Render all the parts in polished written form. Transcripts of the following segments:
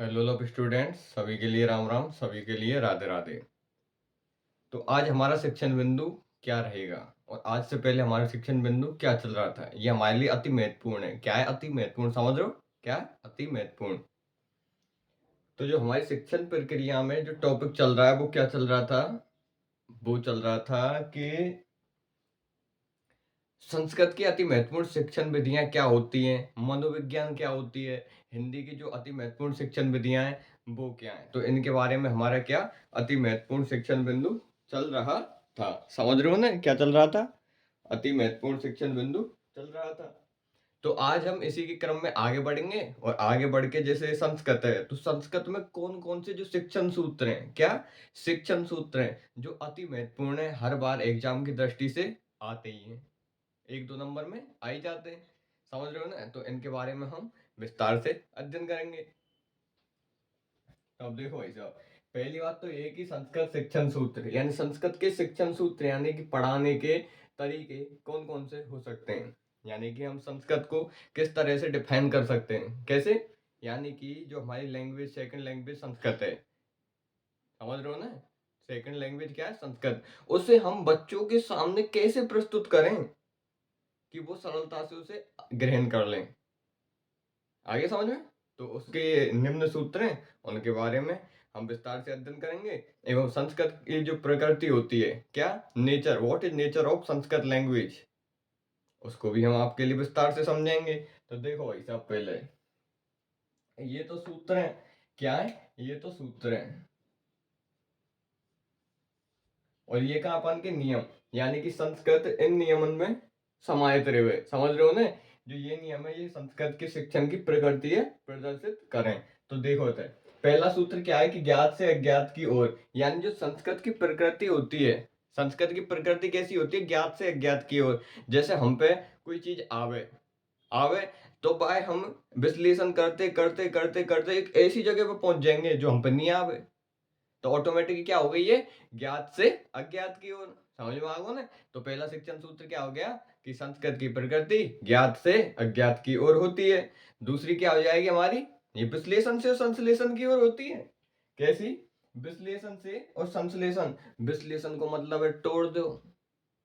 Hello love students, सभी के लिए राम राम, सभी के लिए राधे राधे। तो आज हमारा शिक्षण बिंदु क्या रहेगा और आज से पहले हमारा शिक्षण बिंदु क्या चल रहा था, ये हमारे लिए अति महत्वपूर्ण है। क्या है अति महत्वपूर्ण, समझ रहे हो? क्या है अति महत्वपूर्ण? तो जो हमारी शिक्षण प्रक्रिया में जो टॉपिक चल रहा है वो क्या चल रहा था? वो चल रहा था कि संस्कृत की अति महत्वपूर्ण शिक्षण विधियां क्या होती हैं, मनोविज्ञान क्या होती है, हिंदी की जो अति महत्वपूर्ण शिक्षण विधियां हैं वो क्या है। तो इनके बारे में हमारा क्या अति महत्वपूर्ण शिक्षण बिंदु चल रहा था। समझ रहे हो ना क्या चल रहा था? अति महत्वपूर्ण शिक्षण बिंदु चल रहा था। तो आज हम इसी के क्रम में आगे बढ़ेंगे और आगे बढ़ के जैसे संस्कृत है तो संस्कृत में कौन कौन से जो शिक्षण सूत्र हैं, क्या शिक्षण सूत्र हैं जो अति महत्वपूर्ण है, हर बार एग्जाम की दृष्टि से आते ही हैं, 1-2 नंबर में आ ही जाते हैं। समझ रहे हो ना? तो इनके बारे में हम विस्तार से अध्ययन करेंगे। तो अब देखो भाई साहब, पहली बात तो ये कि संस्कृत शिक्षण सूत्र यानी संस्कृत के शिक्षण सूत्र यानी कि पढ़ाने के तरीके कौन कौन से हो सकते हैं, यानी कि हम संस्कृत को किस तरह से डिफाइन कर सकते हैं, कैसे? यानी कि जो हमारी लैंग्वेज, सेकंड लैंग्वेज संस्कृत है, समझ रहे हो ना? सेकंड लैंग्वेज क्या है? संस्कृत। उसे हम बच्चों के सामने कैसे प्रस्तुत करें कि वो सरलता से उसे ग्रहण कर लें। आगे समझ में? तो उसके निम्न सूत्र हैं, उनके बारे में हम विस्तार से अध्ययन करेंगे। एवं संस्कृत की जो प्रकृति होती है, क्या nature, what is nature of Sanskrit language, उसको भी हम आपके लिए विस्तार से समझेंगे। तो देखो भाई साहब, पहले ये तो सूत्र हैं, क्या है? ये तो सूत्र हैं और ये कहाँ अपन के नियम, यानी कि संस्कृत इन नियमन में समाहित रहे हुए। समझ रहे हो ना? जो ये नियम है ये संस्कृत के शिक्षण की प्रकृति है प्रदर्शित करें। तो देखो होता है, पहला सूत्र क्या है कि ज्ञात से अज्ञात की ओर, यानी जो संस्कृत की प्रकृति होती है, संस्कृत की प्रकृति कैसी होती है? ज्ञात से अज्ञात की ओर। जैसे हम पे कोई चीज आवे आवे तो भाई हम विश्लेषण करते करते करते करते एक ऐसी जगह पे पहुंच जाएंगे जो हम पे नहीं आवे, तो ऑटोमेटिकली क्या हो गई ये? ज्ञात से अज्ञात की ओर। समझ में आ गया ना? तो पहला शिक्षण सूत्र क्या हो गया कि संस्कृत की प्रकृति ज्ञात से अज्ञात की ओर होती है। दूसरी क्या हो जाएगी हमारी? ये विश्लेषण से संश्लेषण की ओर होती है। कैसी? विश्लेषण से और संश्लेषण। विश्लेषण को मतलब है तोड़ दो,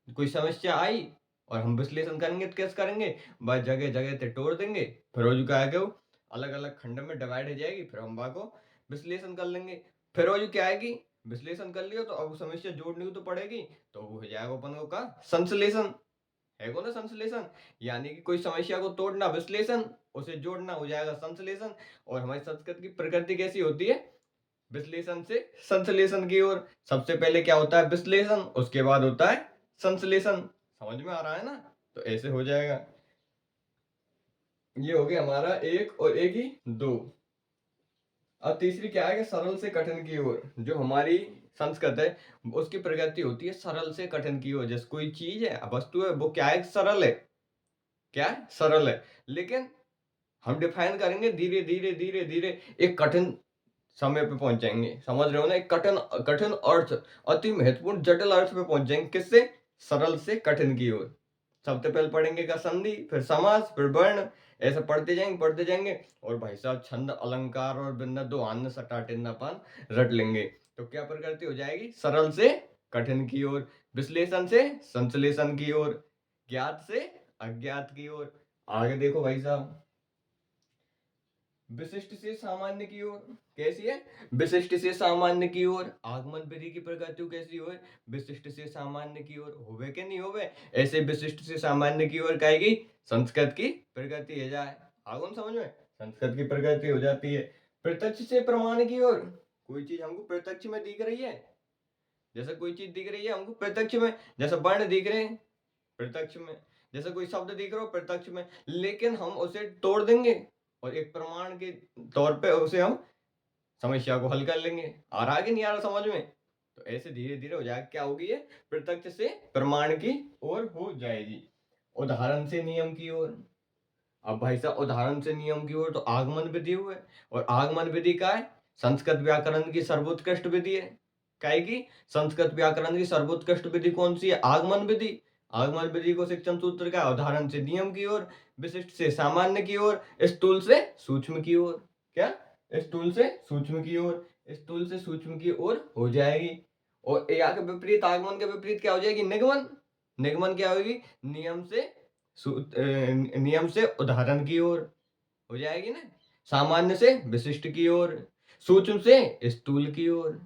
कोई समस्या आई और हम विश्लेषण करेंगे तो कैसे करेंगे? बस जगह जगह से तोड़ देंगे, फिर वो जो क्या है कि वो अलग अलग खंड में डिवाइड हो जाएगी, फिर हम को विश्लेषण कर लेंगे। फिर वो जो क्या आएगी, विश्लेषण कर लियो तो अब समस्या जोड़नी हो तो पड़ेगी, तो वो हो जाएगा अपन को का संश्लेषण। है को ना संश्लेषण, यानी कि कोई समस्या को तोड़ना विश्लेषण, उसे जोड़ना हो जाएगा संश्लेषण। और हमारी संस्कृत की प्रकृति कैसी होती है? विश्लेषण से संश्लेषण की ओर। सबसे पहले क्या होता है? विश्लेषण, उसके बाद होता है संश्लेषण। समझ में आ रहा है ना? तो ऐसे हो जाएगा। ये हो गया हमारा एक और एक ही दो। अब तीसरी क्या है कि सरल से कठिन की ओर। जो हमारी संस्कृत है उसकी प्रगति होती है सरल से कठिन की ओर। जैसे कोई चीज है, वस्तु है, वो क्या है? सरल है। क्या है? सरल है। लेकिन हम डिफाइन करेंगे धीरे धीरे धीरे धीरे एक कठिन समय पे पहुंच जाएंगे। समझ रहे हो ना? एक कठिन कठिन अर्थ, अति महत्वपूर्ण जटिल अर्थ पे पहुंच जाएंगे। किससे? सरल से कठिन की ओर। सबसे पहले पढ़ेंगे का संधि, फिर समास, फिर वर्ण, ऐसे पढ़ते जाएंगे और भाई साहब छंद अलंकार और बिंद दो आन्न सटा टिन्नापन रट लेंगे। तो क्या प्रकृति हो जाएगी? सरल से कठिन की ओर, विश्लेषण से संश्लेषण की ओर, ज्ञात से अज्ञात की ओर। आगे देखो भाई साहब, विशिष्ट से सामान्य की ओर। कैसी है? विशिष्ट से सामान्य की ओर। आगमन विधि की प्रकृति कैसी हो? विशिष्ट से सामान्य की ओर होवे के नहीं होवे, ऐसे विशिष्ट से सामान्य की ओर कहेगी संस्कृत की प्रकृति है जाए। आगम समझ में? संस्कृत की प्रकृति हो जाती है। प्रत्यक्ष से प्रमाण की ओर। कोई चीज हमको प्रत्यक्ष में दिख रही है, जैसे कोई चीज दिख रही है हमको प्रत्यक्ष में, जैसे वर्ण दिख रहे हैं प्रत्यक्ष में, जैसे कोई शब्द दिख रहा हो प्रत्यक्ष में, लेकिन हम उसे तोड़ देंगे और एक प्रमाण के तौर पे उसे हम समस्या को हल कर लेंगे। आ रहा है कि नहीं आ रहा समझ में? तो ऐसे धीरे धीरे हो जाएगा, क्या होगी ये? प्रत्यक्ष से प्रमाण की ओर हो जाएगी। उदाहरण से नियम की ओर। अब भाई साहब उदाहरण से नियम की ओर तो आगमन विधि हुए, और आगमन विधि का है संस्कृत व्याकरण की सर्वोत्कृष्ट विधि है। काय की? संस्कृत व्याकरण की सर्वोत्कृष्ट विधि कौन सी है? आगमन विधि। आगमन विधि को शिक्षण सूत्र का उदाहरण से नियम की ओर, विशिष्ट से सामान्य की ओर, स्थूल से सूक्ष्म की ओर। क्या? स्थूल से सूक्ष्म की ओर, स्थूल से सूक्ष्म की ओर हो जाएगी। और या के विपरीत, आगमन के विपरीत क्या हो जाएगी? निगमन। निगमन क्या होगी? नियम से उदाहरण की ओर हो जाएगी ना। सामान्य से विशिष्ट की ओर, सूक्ष्म से स्थूल की ओर,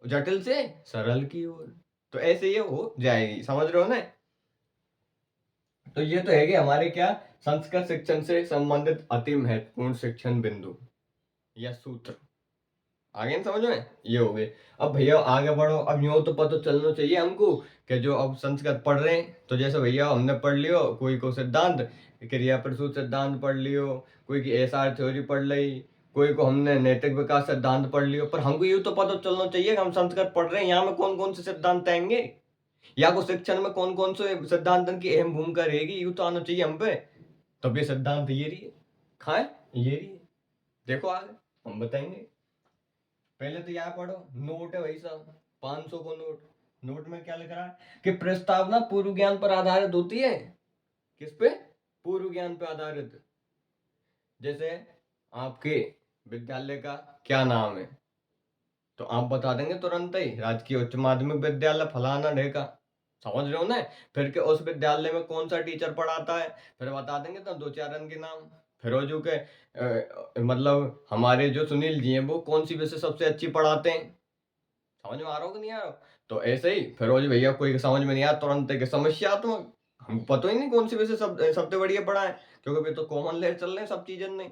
जटिल से सरल की ओर। तो ऐसे ये हो जाएगी, समझ रहे हो ना। तो ये तो है कि हमारे क्या, संस्कृत शिक्षण से संबंधित अति महत्वपूर्ण शिक्षण बिंदु या सूत्र। आगे नहीं समझ में, ये हो गए। अब भैया आगे बढ़ो। अब यूं तो पता चलना चाहिए हमको कि जो अब संस्कृत पढ़ रहे हैं, तो जैसे भैया हमने पढ़ लियो कोई को सिद्धांत, क्रिया प्रसूत सिद्धांत पढ़ लियो, कोई की एसआर थ्योरी पढ़ ली, कोई को हमने नैतिक विकास सिद्धांत पढ़ लियो। पर हमको ये तो पता चलना चाहिए कि हम संस्कृत पढ़ रहे हैं, यहाँ में कौन कौन से सिद्धांत आएंगे, या को शिक्षण में कौन कौन से सिद्धांत की अहम भूमिका रहेगी, ये तो आना चाहिए हम पे। तब ये सिद्धांत ये रही है, खाए ये रही है, देखो आगे हम बताएंगे। पहले तो यहाँ पढ़ो, नोट है भाई साहब, 500 को नोट। नोट में क्या लिख रहा है कि प्रस्तावना पूर्व ज्ञान पर आधारित होती है। किस पे? पूर्व ज्ञान पर आधारित। जैसे आपके विद्यालय का क्या नाम है, तो आप बता देंगे तुरंत ही, राजकीय उच्च माध्यमिक विद्यालय फलाना ढेका। समझ रहे हो ना। फिर के उस विद्यालय में कौन सा टीचर पढ़ाता है, फिर बता देंगे तो दो चार रन के नाम। फिरोजू के मतलब हमारे जो सुनील जी हैं, वो कौन सी विषय सबसे अच्छी पढ़ाते हैं। समझ में आ रहा हो कि नहीं आ रहा हो? तो ऐसे ही फिरोज भैया कोई समझ में नहीं आया तुरंत है कि समस्यात्मक, हमको पता ही नहीं कौन सी विषय सबसे बढ़िया पढ़ा है, क्योंकि वे तो कॉमन लेयर चल रहे हैं सब चीजें नहीं।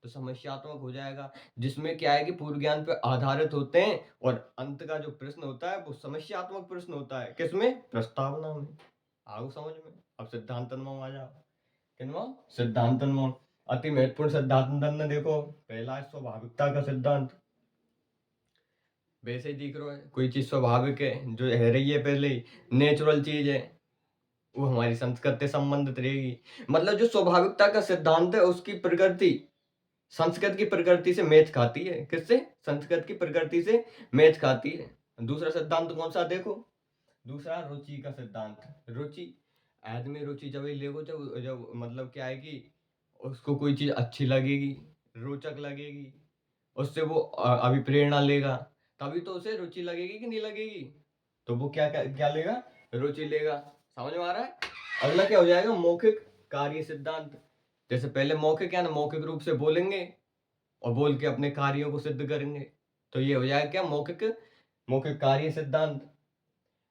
तो समस्यात्मक हो जाएगा, जिसमें क्या है कि पूर्व ज्ञान पे आधारित होते हैं, और अंत का जो प्रश्न होता है वो समस्यात्मक प्रश्न होता है। किसमें? प्रस्तावना में। आओ समझ में। अब सिद्धांतन में आ जाओ। किनवा? सिद्धांतन में। अति महत्वपूर्ण सिद्धांतन में देखो, पहला है स्वाभाविकता का सिद्धांत। वैसे ही दिख रहा है, कोई चीज स्वाभाविक है, जो है रही है पहले ही, नेचुरल चीज है, वो हमारी संस्कृत से संबंधित रहेगी। मतलब जो स्वाभाविकता का सिद्धांत है, उसकी प्रकृति संस्कृत की प्रकृति से मैच खाती है। किससे? संस्कृत की प्रकृति से मैच खाती है। दूसरा सिद्धांत कौन सा देखो? दूसरा रुचि का सिद्धांत। रुचि, आदमी रुचि जब ही लेगो जब जब मतलब क्या है कि उसको कोई चीज अच्छी लगेगी, रोचक लगेगी, उससे वो अभिप्रेरणा लेगा, तभी तो उसे रुचि लगेगी कि नहीं लगेगी। तो वो क्या क्या, क्या लेगा? रुचि लेगा। समझ में आ रहा है। अगला क्या हो जाएगा? मौखिक कार्य सिद्धांत। जैसे पहले मौखिक क्या ना, मौखिक रूप से बोलेंगे और बोल के अपने कार्यों को सिद्ध करेंगे। तो ये हो जाएगा क्या? मौखिक मौखिक कार्य सिद्धांत।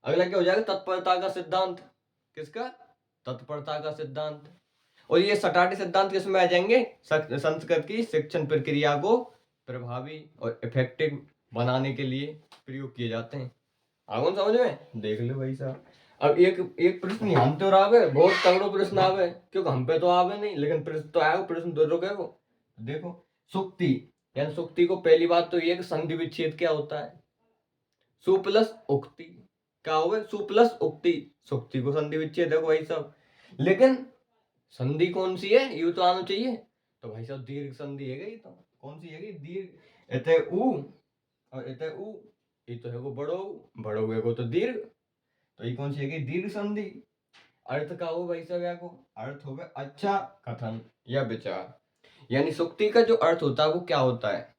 अगला क्या हो जाएगा? तत्परता का सिद्धांत। किसका? तत्परता का सिद्धांत। और ये सटाटे सिद्धांत किसमें आ जाएंगे? संस्कृत की शिक्षण प्रक्रिया को प्रभावी और इफेक्टिव बनाने के लिए प्रयोग किए जाते हैं। आगो न समझ में, देख लो भाई साहब। अब एक एक प्रश्न ध्यान तो आवे, बहुत तगड़ो प्रश्न आवे, क्योंकि हम पे तो आवे नहीं, लेकिन प्रश्न तो आएगा, प्रश्न तो रुके वो। देखो, सुक्ति, यानी सुक्ति को पहली बात तो ये कि संधि विच्छेद क्या होता है। सु प्लस उक्ति क्या होगा? सु प्लस उक्ति। सुक्ति को संधि विच्छेद है भाई साहब, लेकिन संधि कौन सी है ये तो आना चाहिए। तो भाई साहब दीर्घ संधि है गई, तो कौन सी है? दीर्घ। इते उ और इते उ, ये तो है वो बड़ो उ, बड़ो हुए को तो दीर्घ, तो ये कौन सी है? दीर्घ संधि। अर्थ का हो भाई साहब, या को अर्थ हो गया अच्छा कथन या विचार। यानी सुक्ति का जो अर्थ होता है वो क्या होता है?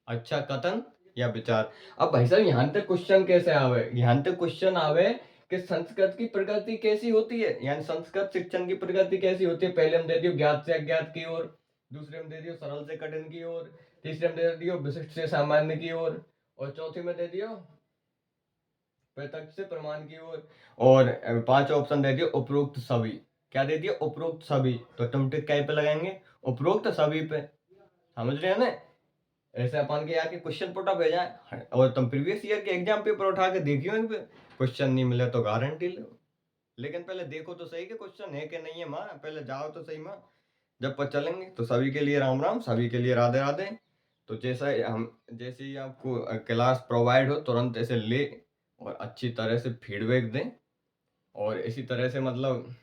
अच्छा कथन या विचार। अब भाई साहब यहाँ तक क्वेश्चन कैसे आवे? यहाँ तक क्वेश्चन आवे कि संस्कृत की प्रकृति कैसी होती है, यानी संस्कृत शिक्षण की प्रकृति कैसी होती है। पहले हम दे दियो ज्ञात से अज्ञात की ओर, दूसरे में दे दियो सरल से कठिन की ओर, तीसरे में दे दियो विशिष्ट से सामान्य की ओर, और चौथे में दे दियो प्रत्यक्ष से प्रमाण की ओर, और पांच ऑप्शन दे दियो उपरोक्त सभी। क्या दे दिया? उपरोक्त सभी। तो तुम टिक क्या पे लगाएंगे? उपरोक्त सभी पे। समझ रहे हैं ना। ऐसे अपन के यहाँ के क्वेश्चन पुट अप हो जाए, और तुम प्रीवियस ईयर के एग्जाम पेपर उठा के देखियो, क्वेश्चन नहीं मिले तो गारंटी लो। लेकिन पहले देखो तो सही कि क्वेश्चन है कि नहीं है माँ, पहले जाओ तो सही माँ, जब पर चलेंगे। तो सभी के लिए राम राम, सभी के लिए राधे राधे। तो जैसे ही आपको क्लास प्रोवाइड हो, तुरंत ऐसे ले और अच्छी तरह से फीडबैक दें, और इसी तरह से मतलब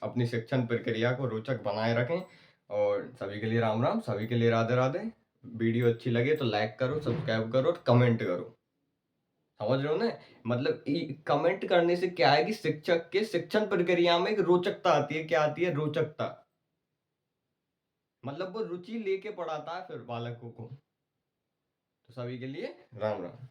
अपनी शिक्षण प्रक्रिया को रोचक बनाए रखें। और सभी के लिए राम राम, सभी के लिए राधे राधे। वीडियो अच्छी लगे तो लाइक करो, सब्सक्राइब करो और कमेंट करो। समझ रहे हो ना। मतलब कमेंट करने से क्या है कि शिक्षक के शिक्षण प्रक्रिया में एक रोचकता आती है। क्या आती है? रोचकता। मतलब वो रुचि लेके पढ़ाता है फिर बालकों को। तो सभी के लिए राम राम।